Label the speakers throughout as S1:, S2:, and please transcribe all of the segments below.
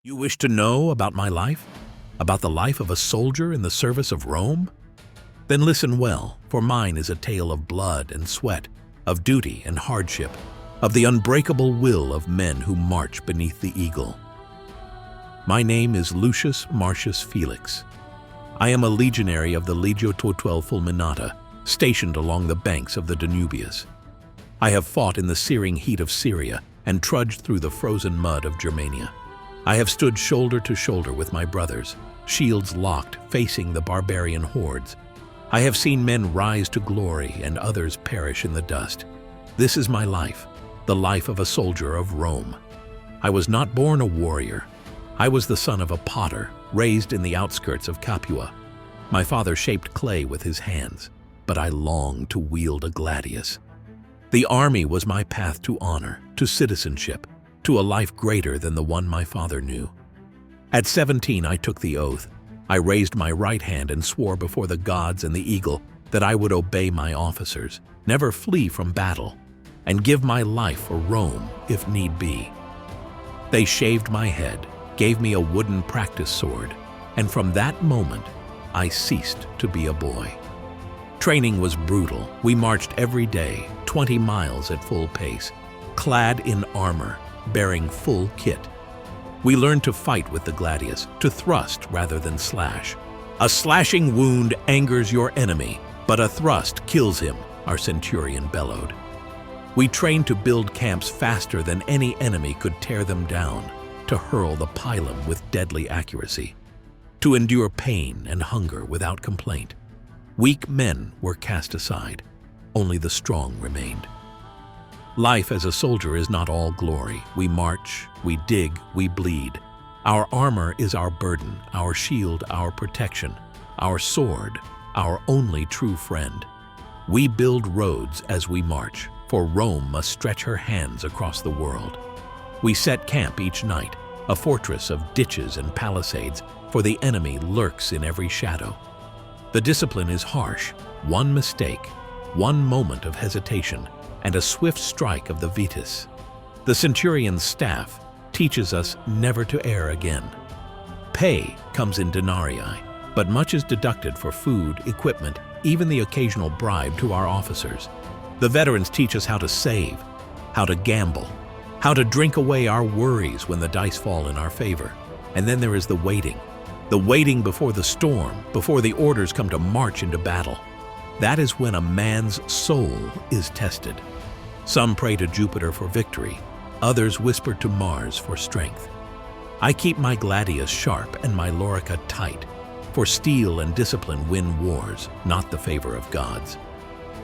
S1: You wish to know about my life? About the life of a soldier in the service of Rome? Then listen well, for mine is a tale of blood and sweat, of duty and hardship, of the unbreakable will of men who march beneath the eagle. My name is Lucius Marcius Felix. I am a legionary of the Legio XII Fulminata, stationed along the banks of the Danubius. I have fought in the searing heat of Syria and trudged through the frozen mud of Germania. I have stood shoulder to shoulder with my brothers, shields locked, facing the barbarian hordes. I have seen men rise to glory and others perish in the dust. This is my life, the life of a soldier of Rome. I was not born a warrior. I was the son of a potter, raised in the outskirts of Capua. My father shaped clay with his hands, but I longed to wield a gladius. The army was my path to honor, to citizenship, to a life greater than the one my father knew. At 17, I took the oath. I raised my right hand and swore before the gods and the eagle that I would obey my officers, never flee from battle, and give my life for Rome if need be. They shaved my head, gave me a wooden practice sword, and from that moment, I ceased to be a boy. Training was brutal. We marched every day, 20 miles at full pace, clad in armor, bearing full kit. We learned to fight with the gladius, to thrust rather than slash. A slashing wound angers your enemy, but a thrust kills him, our centurion bellowed. We trained to build camps faster than any enemy could tear them down, to hurl the pylum with deadly accuracy, to endure pain and hunger without complaint. Weak men were cast aside, only the strong remained. Life as a soldier is not all glory. We march, we dig, we bleed. Our armor is our burden, our shield, our protection, our sword, our only true friend. We build roads as we march, for Rome must stretch her hands across the world. We set camp each night, a fortress of ditches and palisades, for the enemy lurks in every shadow. The discipline is harsh. One mistake, one moment of hesitation, and a swift strike of the vitus. The centurion's staff teaches us never to err again. Pay comes in denarii, but much is deducted for food, equipment, even the occasional bribe to our officers. The veterans teach us how to save, how to gamble, how to drink away our worries when the dice fall in our favor. And then there is the waiting before the storm, before the orders come to march into battle. That is when a man's soul is tested. Some pray to Jupiter for victory, others whisper to Mars for strength. I keep my gladius sharp and my lorica tight, for steel and discipline win wars, not the favor of gods.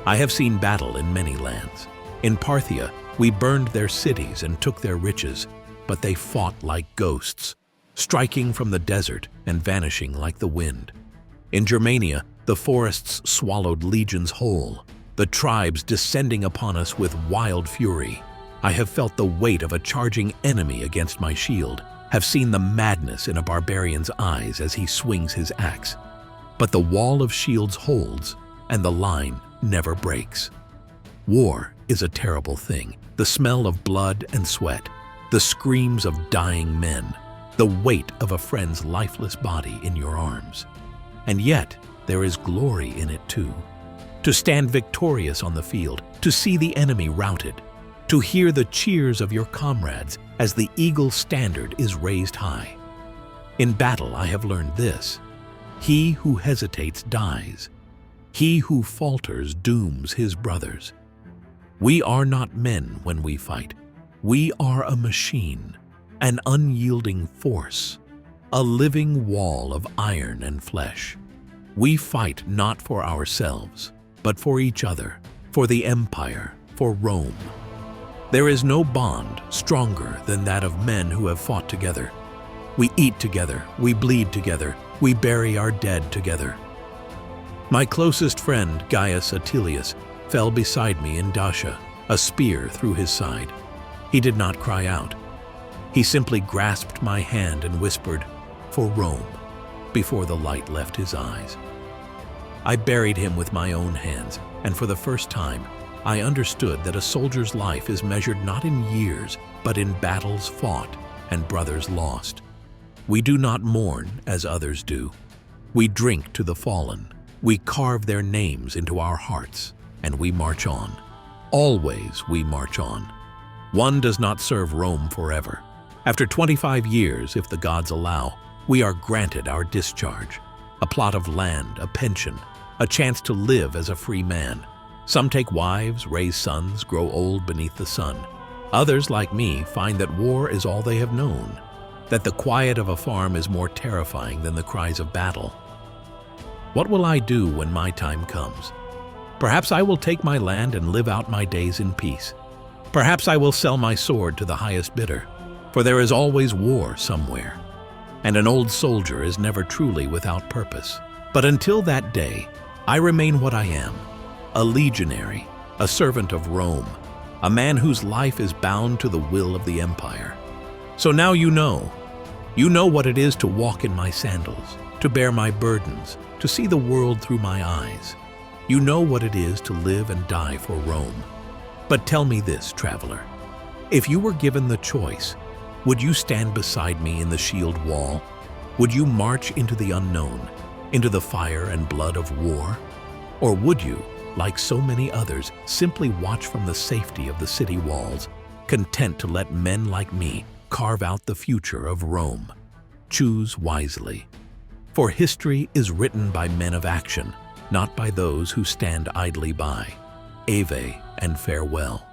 S1: I have seen battle in many lands. In Parthia, we burned their cities and took their riches, but they fought like ghosts, striking from the desert and vanishing like the wind. In Germania, the forests swallowed legions whole, the tribes descending upon us with wild fury. I have felt the weight of a charging enemy against my shield, have seen the madness in a barbarian's eyes as he swings his axe. But the wall of shields holds, and the line never breaks. War is a terrible thing. The smell of blood and sweat, the screams of dying men, the weight of a friend's lifeless body in your arms. And yet, there is glory in it too. To stand victorious on the field, to see the enemy routed, to hear the cheers of your comrades as the eagle's standard is raised high. In battle, I have learned this: he who hesitates dies. He who falters dooms his brothers. We are not men when we fight. We are a machine, an unyielding force, a living wall of iron and flesh. We fight not for ourselves, but for each other, for the empire, for Rome. There is no bond stronger than that of men who have fought together. We eat together, we bleed together, we bury our dead together. My closest friend, Gaius Atilius, fell beside me in Dacia, a spear through his side. He did not cry out. He simply grasped my hand and whispered, "For Rome," before the light left his eyes. I buried him with my own hands, and for the first time, I understood that a soldier's life is measured not in years, but in battles fought and brothers lost. We do not mourn as others do. We drink to the fallen. We carve their names into our hearts, and we march on. Always we march on. One does not serve Rome forever. After 25 years, if the gods allow, we are granted our discharge. A plot of land, a pension, a chance to live as a free man. Some take wives, raise sons, grow old beneath the sun. Others, like me, find that war is all they have known, that the quiet of a farm is more terrifying than the cries of battle. What will I do when my time comes? Perhaps I will take my land and live out my days in peace. Perhaps I will sell my sword to the highest bidder, for there is always war somewhere, and an old soldier is never truly without purpose. But until that day, I remain what I am, a legionary, a servant of Rome, a man whose life is bound to the will of the empire. So now you know what it is to walk in my sandals, to bear my burdens, to see the world through my eyes. You know what it is to live and die for Rome. But tell me this, traveler, if you were given the choice, would you stand beside me in the shield wall? Would you march into the unknown, into the fire and blood of war? Or would you, like so many others, simply watch from the safety of the city walls, content to let men like me carve out the future of Rome? Choose wisely. For history is written by men of action, not by those who stand idly by. Ave and farewell.